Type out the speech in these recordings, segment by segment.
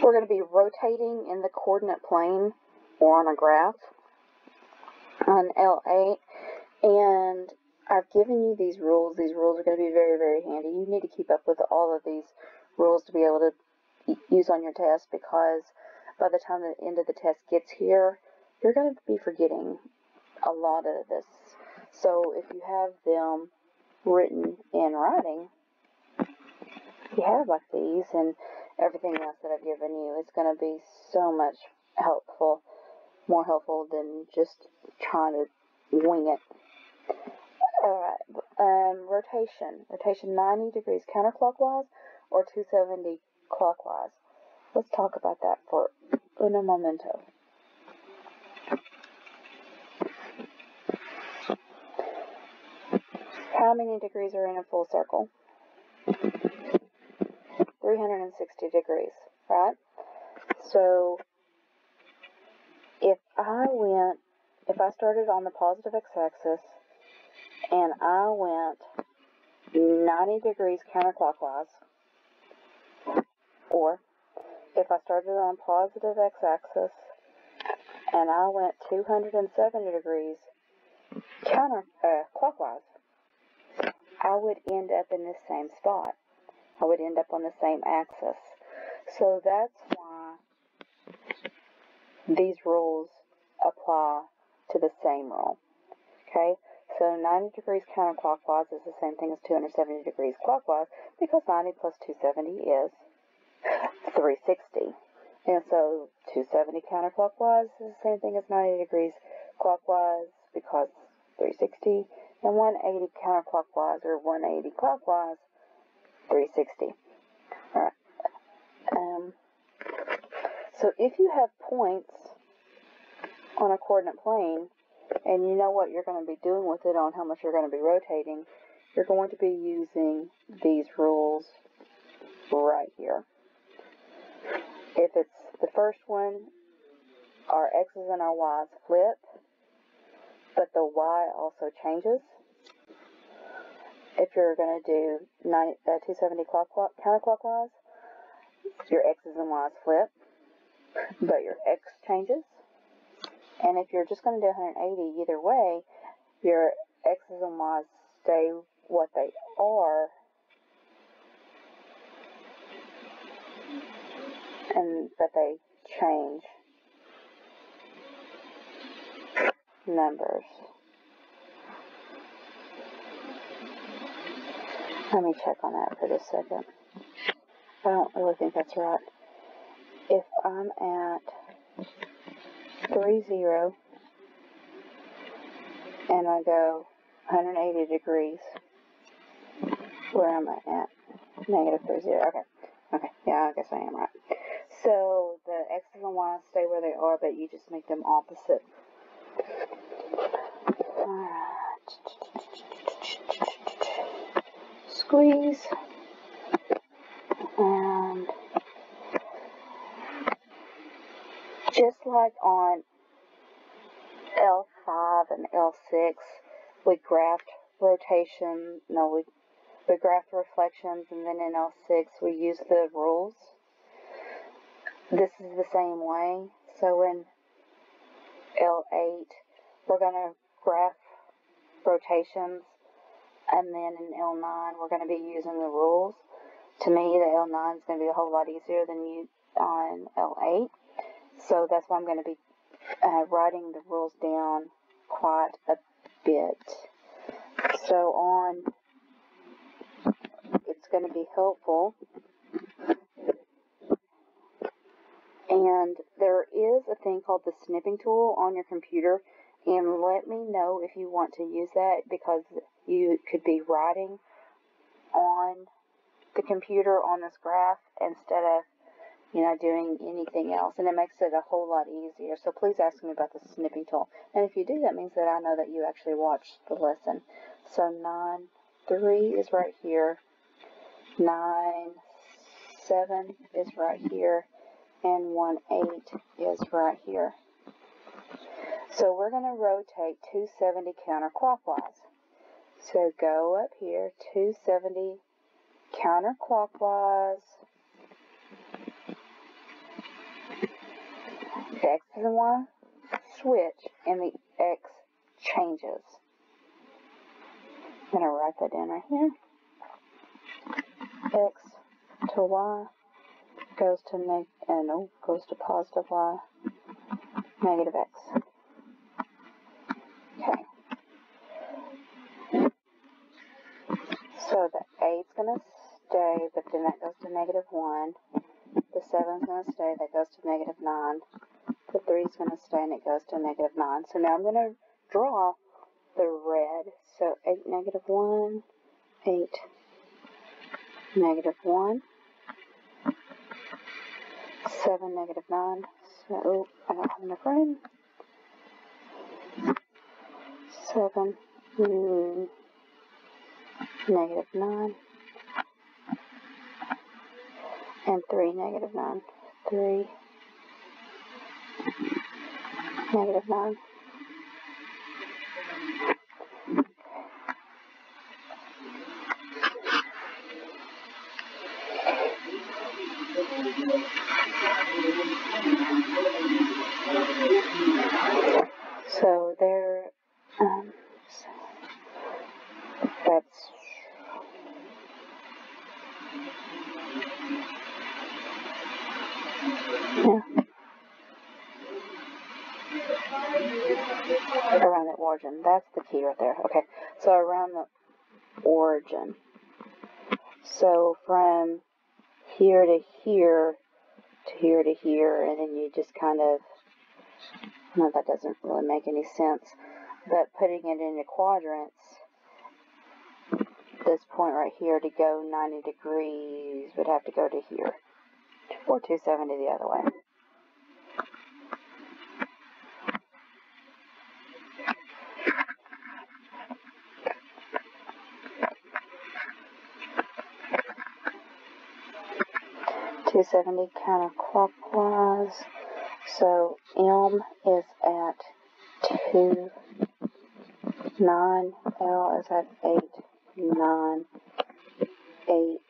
We're going to be rotating in the coordinate plane or on a graph on L8, and I've given you these rules. These rules are going to be very, very handy. You need to keep up with all of these rules to be able to use on your test, because by the time the end of the test gets here, you're going to be forgetting a lot of this. So if you have them written in writing, if you have like these and everything else that I've given you, it's going to be so much helpful, more helpful than just trying to wing it. Alright, rotation 90 degrees counterclockwise or 270 clockwise. Let's talk about that for un momento. How many degrees are in a full circle? 360 degrees, right? So if I started on the positive x-axis and I went 90 degrees counterclockwise, or if I started on positive x-axis and I went 270 degrees clockwise, I would end up in the same spot. I would end up on the same axis. So that's why these rules apply to the same rule. Okay? So 90 degrees counterclockwise is the same thing as 270 degrees clockwise, because 90 plus 270 is 360. And so 270 counterclockwise is the same thing as 90 degrees clockwise, because 360, and 180 counterclockwise or 180 clockwise, 360. Alright. So if you have points on a coordinate plane, and you know what you're going to be doing with it on how much you're going to be rotating, you're going to be using these rules right here. If it's the first one, our x's and our y's flip, but the y also changes. If you're going to do 270 counterclockwise, your x's and y's flip, but your x changes. And if you're just going to do 180 either way, your x's and y's stay what they are, but they change numbers. Let me check on that for just a second. I don't really think that's right. If I'm at 30 and I go 180 degrees, where am I at? Negative 30. Okay, yeah, I guess I am right. So the x's and y's stay where they are, but you just make them opposite. Alright. Squeeze. And just like on L5 and L6, we graphed rotation, we graphed reflections, and then in L6 we use the rules. This is the same way. So in L8, we're going to graph rotations, and then in L9, we're going to be using the rules. To me, the L9 is going to be a whole lot easier than on L8. So that's why I'm going to be writing the rules down quite a bit. So it's going to be helpful. And there is a thing called the snipping tool on your computer, and let me know if you want to use that, because you could be writing on the computer on this graph instead of doing anything else, and it makes it a whole lot easier. So please ask me about the snipping tool, and if you do, that means that I know that you actually watched the lesson. So 9-3 is right here, 9-7 is right here, and 1-8 is right here. So we're going to rotate 270 counterclockwise. So go up here, 270 counterclockwise. The X and Y switch, and the X changes. I'm going to write that down right here. X to Y goes to goes to positive Y, negative X. Okay. So the 8's going to stay, but then that goes to negative 1. The 7's going to stay, that goes to negative 9. The 3's going to stay, and it goes to negative 9. So now I'm going to draw the red. So 8, negative 1, 8, negative 1, 7, negative 9. So I don't have enough room. 7, negative 9, and 3, negative 9. 3, negative 9. So there, that's around the origin. That's the key right there. Okay, so around the origin. So from here to here to here to here, and then you just kind of, no, that doesn't really make any sense, but putting it into quadrants, this point right here to go 90 degrees would have to go to here, or 270 the other way. .270 counterclockwise. So M is at 2, 9, L is at 8, 9, 8,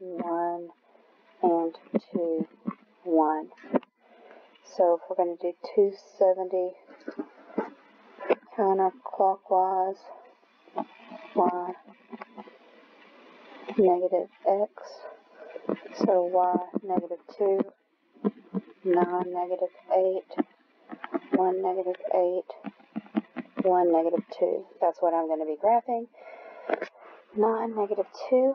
1, and 2, 1. So if we're going to do 270 counterclockwise, Y, negative X, so Y, negative 2, 9, negative 8, 1, negative 8, 1, negative 2. That's what I'm going to be graphing. 9, negative 2,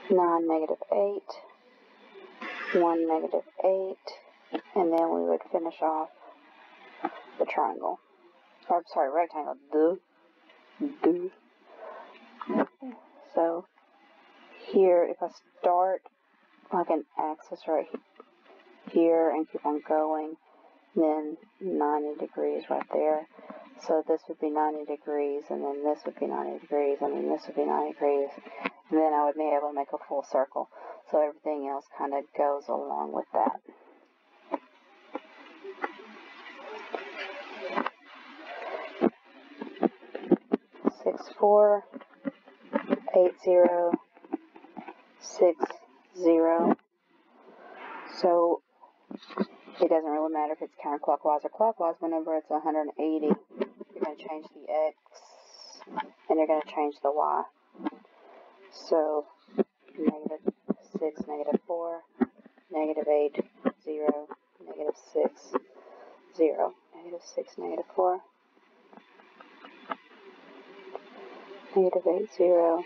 9, negative 8, 1, negative 8, and then we would finish off the triangle. Or, sorry, rectangle. So, here, if I start like an axis right here and keep on going, then 90 degrees right there. So this would be 90 degrees, and then this would be 90 degrees, and then this would be 90 degrees, and then I would be able to make a full circle. So everything else kind of goes along with that. Six, 4, 8, 0, 6, 0. So it doesn't really matter if it's counterclockwise or clockwise. Whenever it's 180, you're going to change the X, and you're going to change the Y. So negative 6, negative 4, negative 8, 0, negative 6, 0, negative 6, negative 4, negative 8, 0,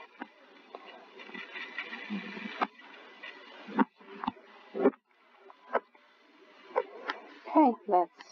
okay, that's